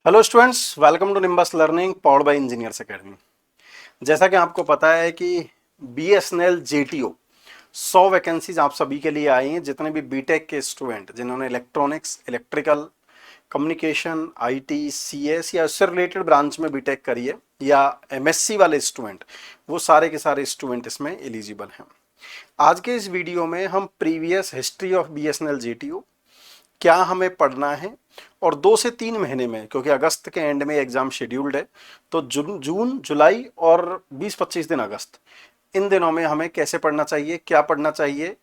Hello students, welcome to Nimbus Learning powered by Engineers Academy. जैसा कि आपको पता है कि बीएसएनएल जेटीओ 100 वैकेंसीज आप सभी के लिए आई हैं। जितने भी बीटेक के स्टूडेंट जिन्होंने electronics, electrical, communication, IT, CS या उससे रिलेटेड ब्रांच में बीटेक करी है या एमएससी वाले स्टूडेंट, वो सारे के सारे स्टूडेंट इसमें एलिजिबल हैं। आज के इस वीडियो में हम previous history of BSNL JTO, क्या हमें पढ़ना है और 2 से 3 महीने में, क्योंकि अगस्त के एंड में एग्जाम शेड्यूल्ड है, तो जून, जुलाई और 20-25 दिन अगस्त, इन दिनों में हमें कैसे पढ़ना चाहिए, क्या पढ़ना चाहिए,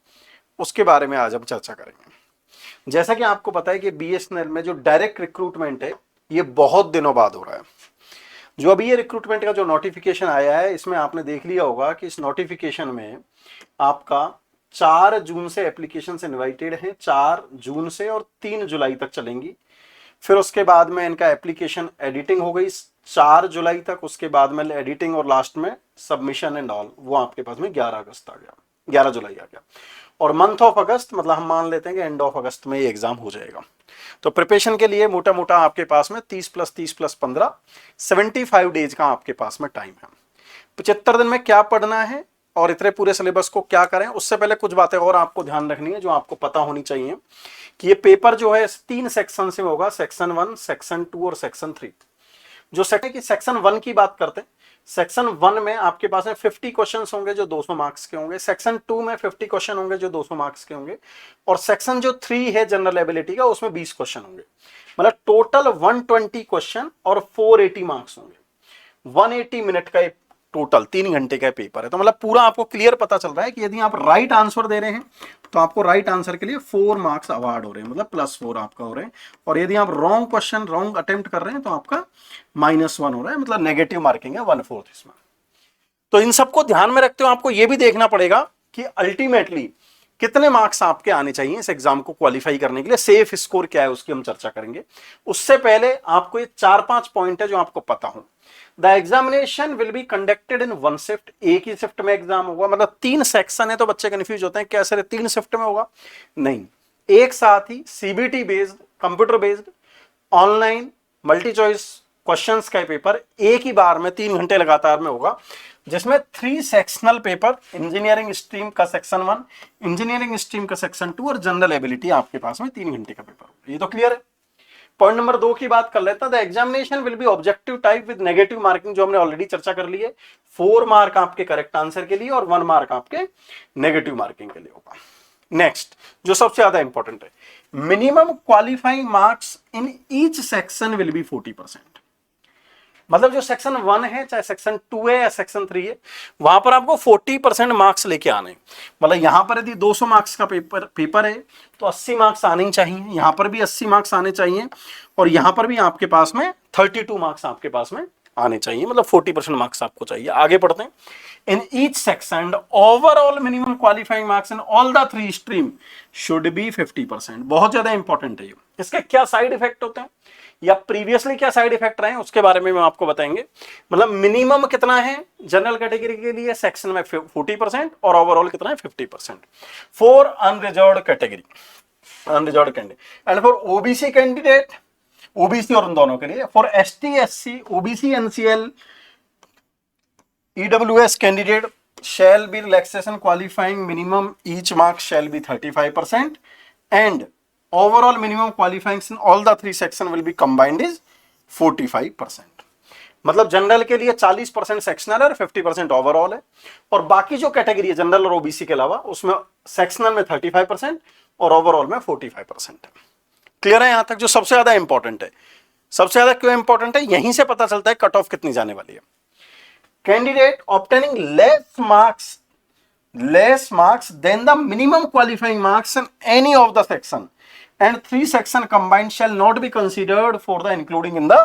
उसके बारे में आज हम चर्चा करेंगे। जैसा कि आपको पता है कि बीएसएनएल में जो डायरेक्ट रिक्रूटमेंट है ये बहुत दिनों बाद हो रहा है। जो अभी ये रिक्रूटमेंट का जो नोटिफिकेशन आया है, इसमें आपने देख लिया होगा कि इस नोटिफिकेशन में आपका 4 जून से एप्लीकेशन इनवाइटेड हैं, 4 जून से और 3 जुलाई तक चलेंगी। फिर उसके बाद में इनका एप्लीकेशन एडिटिंग हो गई 4 जुलाई तक, उसके बाद में एडिटिंग और लास्ट में सबमिशन एंड ऑल, वो आपके पास में 11 अगस्त आ गया, 11 जुलाई आ गया। और मंथ ऑफ अगस्त मतलब हम मान लेते हैं कि एंड ऑफ अगस्त में ये एग्जाम हो जाएगा। तो प्रिपरेशन के लिए मोटा मोटा आपके पास में 30 + 30 + 15 75 डेज का आपके पास में टाइम है। 75 दिन में क्या पढ़ना है और इतने पूरे सिलेबस को क्या करें, उससे पहले कुछ बातें और आपको ध्यान रखनी है जो आपको पता होनी चाहिए कि ये पेपर जो है 3 सेक्शन से होगा, सेक्शन 1, सेक्शन 2 और सेक्शन 3। जो सेक्शन 1 की बात करते हैं, सेक्शन 1 में आपके पास में 50 क्वेश्चंस होंगे जो 200 मार्क्स के होंगे, सेक्शन 2 में 50 क्वेश्चन होंगे जो 200 मार्क्स के होंगे, और सेक्शन जो 3 है जनरल एबिलिटी का, उसमें 20 क्वेश्चन होंगे। मतलब टोटल 120 क्वेश्चन और 480 मार्क्स होंगे। 180 मिनट का टोटल 3 घंटे का पेपर है। तो मतलब पूरा आपको क्लियर पता चल रहा है कि यदि आप राइट आंसर दे रहे हैं तो आपको राइट आंसर के लिए 4 मार्क्स अवार्ड हो रहे हैं, मतलब +4 आपका हो रहे हैं। और यदि आप रॉन्ग क्वेश्चन, रॉन्ग अटेम्प्ट कर रहे हैं तो आपका -1 हो रहा है, मतलब नेगेटिव मार्किंग है 1/4 इसमें। तो इन सबको ध्यान में रखते हुए आपको यह भी देखना पड़ेगा कि अल्टीमेटली कितने मार्क्स आपके आने चाहिए इस एग्जाम को क्वालिफाई करने के लिए। सेफ स्कोर क्या है उसकी हम चर्चा करेंगे। उससे पहले आपको ये 4-5 पॉइंट है जो आपको पता हो। The examination will be conducted in 1 shift, एक ही शिफ्ट में एग्जाम होगा। मतलब 3 सेक्शन है तो बच्चे कंफ्यूज होते हैं, क्या सर 3 शिफ्ट में होगा? नहीं, एक साथ ही CBT based, computer based, online multi choice questions का पेपर एक ही बार में 3 घंटे लगातार में होगा, जिसमें 3 सेक्शनल पेपर, इंजीनियरिंग स्ट्रीम का सेक्शन 1, इंजीनियरिंग स्ट्रीम का सेक्शन 2 और जनरल एबिलिटी आपके पास में 3 घंटे का पेपर होगा। ये तो क्लियर है। पॉइंट नंबर 2 की बात कर लेता है। The examination will be objective type with negative marking, जो हमने ऑलरेडी चर्चा कर ली है। 4 मार्क आपके करेक्ट आंसर के लिए और 1 मार्क आपके नेगेटिव मार्किंग के लिए होगा। नेक्स्ट, जो सबसे ज्यादा इंपॉर्टेंट है, minimum qualifying marks in each section will be 40%। मतलब जो सेक्शन 1 है, चाहे सेक्शन 2 है या सेक्शन 3 है, वहां पर आपको 40% मार्क्स लेके आने। मतलब यहां पर यदि 200 मार्क्स का पेपर है तो 80 मार्क्स आने ही चाहिए, यहां पर भी 80 मार्क्स आने चाहिए, और यहां पर भी आपके पास में 32 मार्क्स आपके पास में आने चाहिए। मतलब 40% मार्क्स आपको चाहिए। आगे पढ़ते हैं। In each section overall minimum qualifying marks in all the 3 stream should be 50%। बहुत ज्यादा इंपॉर्टेंट है ये। इसके क्या साइड इफेक्ट होते हैं या प्रीवियसली क्या साइड इफेक्ट रहे हैं उसके बारे में हम आपको बताएंगे। मतलब मिनिमम कितना है जनरल कैटेगरी के लिए सेक्शन में 40% और ओवरऑल कितना है 50%। For unreserved category, unreserved candidate and for OBC candidate, OBC और उन दोनों के लिए, for ST, SC, OBC, NCL, EWS candidate shall be relaxation qualifying minimum each mark shall be 35% and overall minimum qualifying in all the 3 section will be combined is 45%। मतलब general के लिए 40% sectional है और 50% ओवरऑल है, और बाकी जो category है जनरल और ओबीसी के अलावा उसमें सेक्शनल में 35% और ओवरऑल में 45% है। क्लियर है यहां तक? जो सबसे ज्यादा इंपॉर्टेंट है, सबसे ज्यादा क्यों इंपॉर्टेंट है, यहीं से पता चलता है कट ऑफ कितनी जाने वाली है। Candidate obtaining less marks than the minimum qualifying marks in any of the section and 3 section combined shall not be considered for the including in the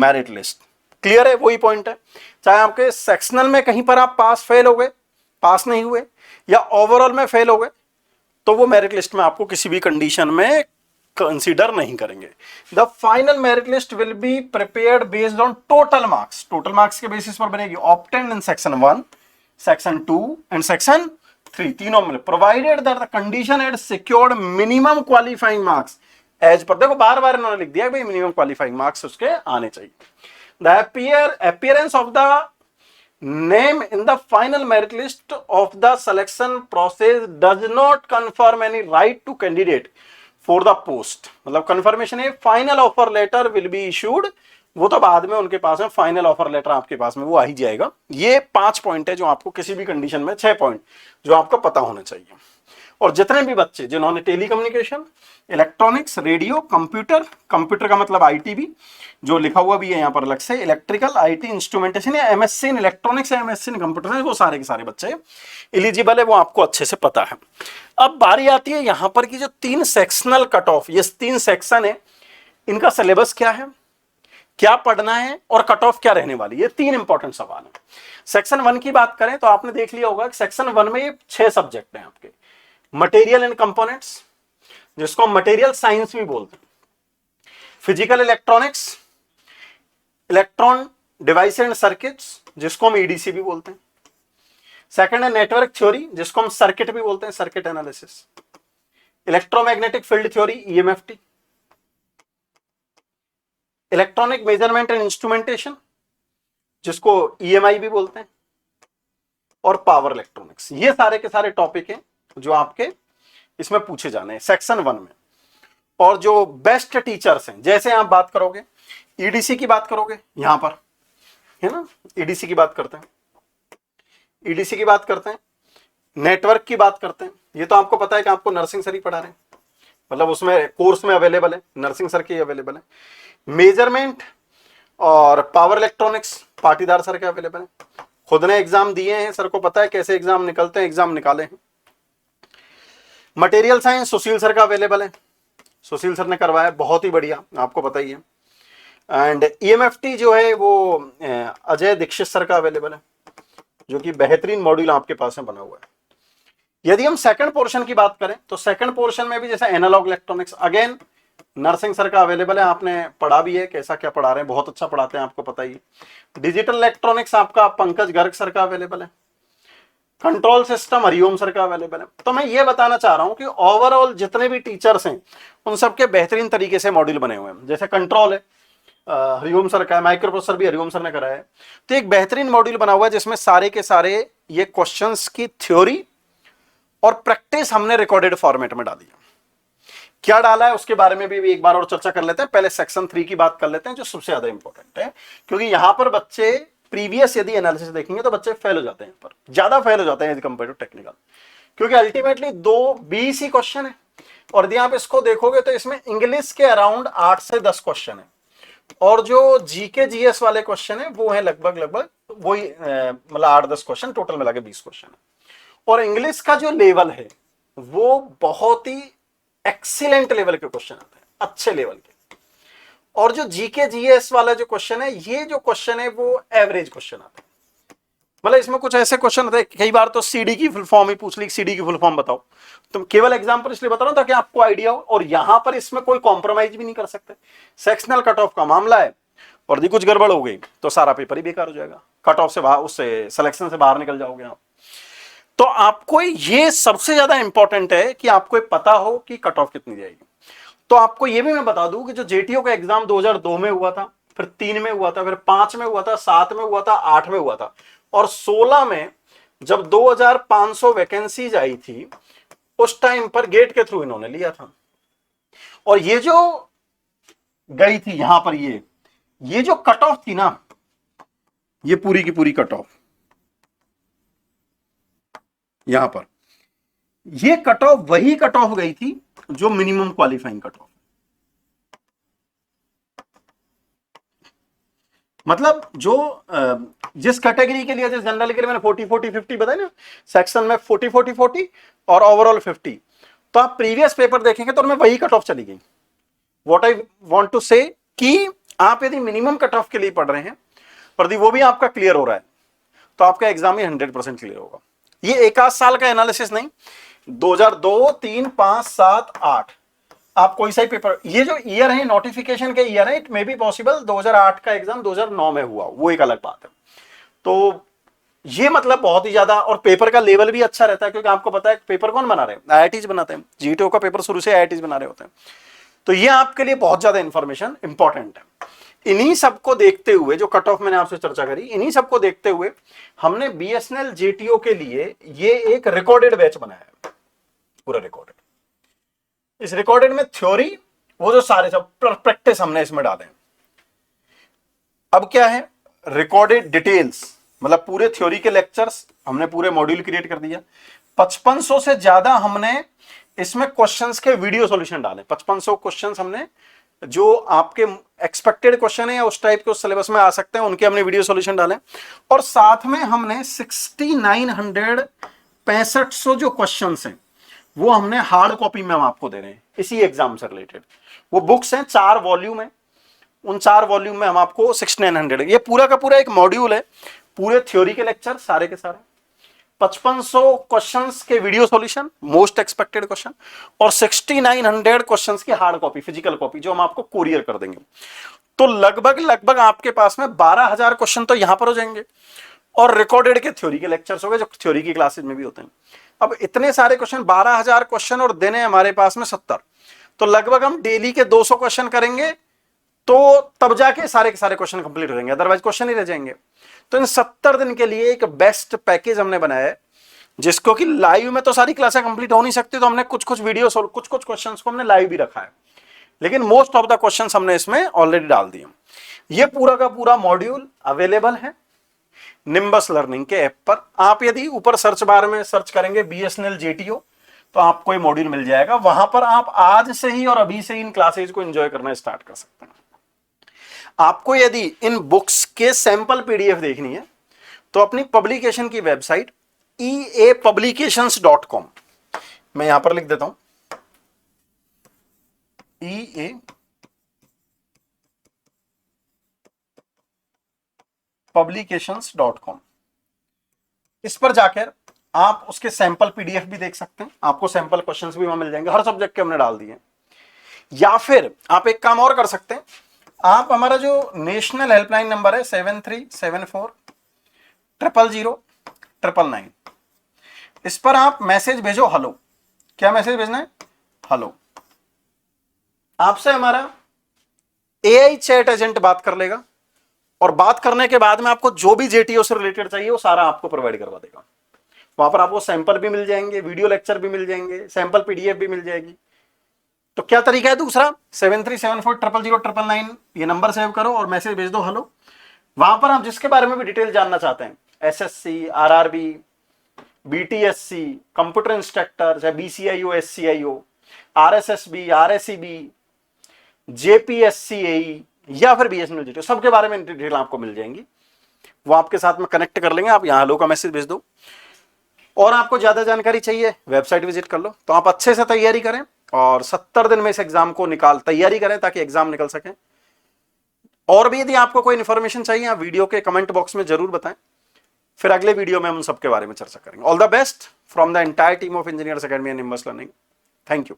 merit list। Clear है? वही point है। चाहे आपके sectional में कहीं पर आप pass fail हो गए, पास नहीं हुए, या ओवरऑल में फेल हो गए, तो वो मेरिट लिस्ट में आपको किसी भी कंडीशन में कंसीडर नहीं करेंगे। The final merit list will be prepared based on total marks, total marks के बेसिस पर बनेगी। Obtained in section 1, section 2 and section 3, तीनों में, provided that the condition had secured minimum qualifying marks as per, देखो बार बार इन्होंने लिख दिया भाई मिनिमम क्वालिफाइंग मार्क्स उसके आने चाहिए। The appearance of the name in the final merit list of the selection process does not confirm any right to candidate for the post. मतलब confirmation है, final offer letter will be issued, वो तो बाद में उनके पास है, final offer letter आपके पास में वो आ ही जाएगा। ये 5 पॉइंट है जो आपको किसी भी कंडीशन में, 6 पॉइंट जो आपको पता होने चाहिए। और जितने भी बच्चे जिन्होंने telecommunication, electronics, radio, computer, computer का मतलब आईटी भी जो लिखा हुआ भी है यहां पर अलग से, इलेक्ट्रिकल, आईटी, इंस्ट्रूमेंटेशन या एमएससी इन इलेक्ट्रॉनिक्स या एमएससी इन कंप्यूटर साइंस, वो सारे के सारे बच्चे एलिजिबल है, वो आपको अच्छे से पता है। अब बारी आती है यहां पर की जो 3 सेक्शनल कट ऑफ, ये 3 सेक्शन है, इनका सिलेबस क्या है, क्या पढ़ना है और कट ऑफ क्या रहने वाली, ये 3 इंपॉर्टेंट सवाल है। सेक्शन 1 की बात करें तो आपने देख लिया होगा कि सेक्शन 1 में ये 6 सब्जेक्ट हैं आपके। मटेरियल एंड कंपोनेंट्स, जिसको हम मटेरियल साइंस भी बोलते हैं, physical electronics, electron device and circuits, जिसको हम ईडीसी भी बोलते हैं। सेकंड है नेटवर्क थ्योरी, जिसको हम सर्किट भी बोलते हैं, circuit analysis. Electromagnetic field theory, EMFT. Electronic measurement and instrumentation, जिसको ईएमआई भी बोलते हैं। और पावर इलेक्ट्रॉनिक्स, ये सारे के सारे टॉपिक हैं जो आपके इसमें पूछे जाने हैं सेक्शन 1 में। और जो बेस्ट टीचर्स हैं, जैसे आप बात करोगे ईडीसी की बात करोगे, यहां पर है ना, ईडीसी की बात करते हैं, ईडीसी की बात करते हैं, नेटवर्क की बात करते हैं। ये तो आपको पता है कि आपको नर्सिंग सर ही पढ़ा रहे हैं, मतलब उसमें कोर्स में अवेलेबल है, नर्सिंग सर के अवेलेबल है। मेजरमेंट और पावर इलेक्ट्रॉनिक्स पाटीदार सर के अवेलेबल है, खुद ने एग्जाम दिए हैं, सर को पता है कैसे एग्जाम निकलते हैं, एग्जाम निकाले हैं। मटेरियल साइंस सुशील सर का अवेलेबल है, सुशील सर ने करवाया, बहुत ही बढ़िया, आपको पता ही है। एंड ईएमएफटी जो है वो अजय दीक्षित सर का अवेलेबल है, जो कि बेहतरीन मॉड्यूल आपके पास में बना हुआ है। यदि हम सेकंड पोर्शन की बात करें तो सेकंड पोर्शन में भी जैसे analogue electronics, again nursing sir का अवेलेबल है, आपने पढ़ा भी है, कैसा क्या पढ़ा रहे हैं, बहुत अच्छा पढ़ाते हैं, आपको पता ही है। डिजिटल इलेक्ट्रॉनिक्स आपका पंकज गर्ग सर का अवेलेबल है। कंट्रोल सिस्टम हरिओम सर का अवेलेबल है। तो मैं ये बताना चाह रहा हूं कि ओवरऑल जितने भी टीचर्स हैं उन सबके बेहतरीन तरीके से मॉड्यूल बने हुए हैं। जैसे कंट्रोल है हरिओम सर का है, माइक्रो प्रोसेसर भी हरिओम सर ने कराया है। तो एक बेहतरीन मॉड्यूल बना हुआ है जिसमें सारे के सारे ये क्वेश्चंस की थ्योरी और प्रैक्टिस हमने रिकॉर्डेड फॉर्मेट में डाली है। क्या डाला है उसके बारे में भी एक बार और चर्चा कर लेते हैं। पहले सेक्शन 3 की बात कर लेते हैं जो सबसे ज्यादा इंपॉर्टेंट है, क्योंकि यहां पर बच्चे प्रीवियस यदि एनालिसिस देखेंगे तो बच्चे फेल हो जाते हैं, पर ज्यादा फेल हो जाते हैं कंपेयर टू टेक्निकल, क्योंकि अल्टीमेटली 20 ही क्वेश्चन है। और यदि आप इसको देखोगे तो इसमें इंग्लिश के अराउंड 8 से 10 क्वेश्चन है, और जो जीके जीएस वाले क्वेश्चन है वो है लगभग वही मतलब 8-10 क्वेश्चन, टोटल मिला के 20 क्वेश्चन है। और इंग्लिश का जो लेवल है वो बहुत ही एक्सीलेंट लेवल के क्वेश्चन आते हैं, अच्छे लेवल के। और जो जीके जीएस वाला जो क्वेश्चन है, ये जो क्वेश्चन है वो एवरेज क्वेश्चन आते हैं। मतलब इसमें कुछ ऐसे क्वेश्चन होते हैं, कई बार तो सीडी की फुल फॉर्म ही पूछ ली, सीडी की फुल फॉर्म बताओ। तुम केवल एग्जांपल इसलिए बता रहा हूं ताकि आपको आइडिया हो। और यहां पर इसमें कोई कॉम्प्रोमाइज भी नहीं कर सकते, सेक्शनल कट ऑफ का मामला है, और यदि कुछ गड़बड़ हो गई तो सारा पेपर ही बेकार हो जाएगा, कट ऑफ से बाहर, उससे सिलेक्शन से बाहर निकल जाओगे आप। तो आपको ये सबसे ज्यादा इंपॉर्टेंट है कि आपको पता हो कि कट ऑफ कितनी जाएगी। तो आपको ये भी मैं बता दूं कि जो जेटीओ का एग्जाम 2002 में हुआ था, फिर 3 में हुआ था, फिर 5 में हुआ था, 7 में हुआ था, 8 में हुआ था, और 16 में जब 2500 वैकेंसीज आई थी उस टाइम पर गेट के थ्रू इन्होंने लिया था। और ये जो गई थी यहां पर, ये जो कट ऑफ थी ना, ये पूरी की पूरी कट ऑफ यहां पर, ये कट ऑफ वही कट ऑफ गई थी जो मिनिमम क्वालिफाइंग कट ऑफ, मतलब जो जिस कैटेगरी के लिए, जिस जनरल के लिए मैंने 40-40-50 बताया ना, सेक्शन में 40-40-40 और ओवरऑल 50, तो आप प्रीवियस पेपर देखेंगे तो उनमें वही कट ऑफ चली गई। व्हाट आई वांट टू से कि आप यदि मिनिमम कट ऑफ के लिए पढ़ रहे हैं, पर वो भी आपका क्लियर हो रहा है, तो आपका एग्जाम ही 100% क्लियर होगा। ये एक आध साल का एनालिसिस नहीं, 2002, 3, 5, 7, 8 आप कोई सा ही पेपर, ये जो ईयर है नोटिफिकेशन के ईयर है, इट मे बी पॉसिबल 2008 का एग्जाम 2009 में हुआ, वो एक अलग बात है। तो ये मतलब बहुत ही ज्यादा, और पेपर का लेवल भी अच्छा रहता है, क्योंकि आपको पता है पेपर कौन बना रहे हैं, आईआईटीज बनाते हैं, जीटीओ का पेपर शुरू से आईआईटीज बना रहे होते हैं। तो ये आपके लिए बहुत ज्यादा इंफॉर्मेशन इंपॉर्टेंट है। इन्हीं सबको देखते हुए, जो कट ऑफ मैंने आपसे चर्चा करी, इन्हीं सबको देखते हुए हमने बीएसएनएल जेटीओ के लिए ये एक रिकॉर्डेड बैच बनाया है, पूरा रिकॉर्डेड। इस रिकॉर्डेड में थ्योरी, वो जो सारे सब प्रैक्टिस हमने इसमें डाले हैं। अब क्या है, रिकॉर्डेड डिटेल्स, मतलब पूरे थ्योरी के लेक्चर्स हमने पूरे मॉड्यूल क्रिएट कर दिया। 5500 से ज्यादा हमने इसमें क्वेश्चंस के वीडियो सॉल्यूशन डाले। 5500 क्वेश्चंस हमने, जो आपके एक्सपेक्टेड क्वेश्चन है या उस टाइप के उस सिलेबस में आ सकते हैं, उनके हमने वीडियो सॉल्यूशन डाले। और साथ में हमने 6965 जो क्वेश्चंस हैं वो हमने हार्ड कॉपी में हम आपको दे रहे हैं, इसी एग्जाम से रिलेटेड। वो बुक्स हैं, 4 वॉल्यूम है, उन 4 वॉल्यूम में हम आपको 6900, ये पूरा का पूरा एक मॉड्यूल है, पूरे थ्योरी के लेक्चर सारे के सारे, 5500 क्वेश्चंस के video solution, most expected question, और 6900 क्वेश्चंस की हार्ड कॉपी, फिजिकल कॉपी, जो हम आपको कुरियर कर देंगे। तो लगभग आपके पास में 12000 क्वेश्चन तो यहां पर हो जाएंगे, और रिकॉर्डेड के थ्योरी के लेक्चर्स हो गए, जो थ्योरी की क्लासेज में भी होते हैं। अब इतने सारे क्वेश्चन, 12000 क्वेश्चन, और दिन है हमारे पास में 70, तो लगभग हम डेली के 200 क्वेश्चन करेंगे, तो तब जाके सारे के सारे क्वेश्चन कंप्लीट हो जाएंगे, अदरवाइज क्वेश्चन ही रह जाएंगे। तो इन 70 दिन के लिए एक बेस्ट पैकेज हमने बनाया है, जिसको कि लाइव में तो सारी क्लासें कंप्लीट हो नहीं सकती, तो हमने कुछ वीडियो, कुछ क्वेश्चंस को हमने लाइव भी रखा है, लेकिन मोस्ट ऑफ द क्वेश्चंस हमने इसमें ऑलरेडी डाल दिए। ये पूरा का पूरा मॉड्यूल अवेलेबल है निम्बस लर्निंग के ऐप पर। आप यदि ऊपर सर्च बार में सर्च करेंगे बीएसएनएल जेटीओ, तो आपको ये मॉड्यूल मिल जाएगा। वहां पर आप आज से ही और अभी से ही इन क्लासेज को एंजॉय करना स्टार्ट कर सकते हैं। आपको यदि इन बुक्स के सैंपल पीडीएफ देखनी है, तो अपनी पब्लिकेशन की वेबसाइट eapublications.com, मैं यहां पर लिख देता हूं eapublications.com। इस पर जाकर आप उसके सैंपल पीडीएफ भी देख सकते हैं, आपको सैंपल क्वेश्चंस भी वहां मिल जाएंगे, हर सब्जेक्ट के हमने डाल दिए। या फिर आप एक काम और कर सकते हैं, आप हमारा जो नेशनल हेल्पलाइन नंबर है 7374000999, इस पर आप मैसेज भेजो हेलो। क्या मैसेज भेजना है? हेलो। आपसे हमारा एआई चैट एजेंट बात कर लेगा, और बात करने के बाद में आपको जो भी जेटीओ से रिलेटेड चाहिए वो सारा आपको प्रोवाइड करवा देगा। वहां पर आपको सैंपल भी मिल जाएंगे, वीडियो लेक्चर भी मिल जाएंगे, सैंपल पीडीएफ भी मिल जाएगी। तो क्या तरीका है दूसरा, 7374000999, ये नंबर सेव करो और मैसेज भेज दो हेलो। वहां पर आप जिसके बारे में भी डिटेल जानना चाहते हैं, SSC, RRB, BTSC, computer instructor, चाहे बीसीआईओ, एससीआईओ, आरएसएसबी, आरएसईबी, जेपीएससीएई, या फिर बीएसएनएल जेटीओ, सबके बारे में डिटेल आपको मिल जाएंगी। वो आपके साथ में कनेक्ट कर लेंगे। आप यहाँ हेलो का मैसेज भेज दो। और आपको ज्यादा जानकारी चाहिए, वेबसाइट विजिट कर लो। तो आप अच्छे से तैयारी करें और 70 दिन में इस एग्जाम को तैयारी करें, ताकि एग्जाम निकल सके। और भी यदि आपको कोई इन्फॉर्मेशन चाहिए, आप वीडियो के कमेंट बॉक्स में जरूर बताएं, फिर अगले वीडियो में हम उन सबके बारे में चर्चा करेंगे। All the best from the entire team of engineers academy and nimbus learning. Thank you.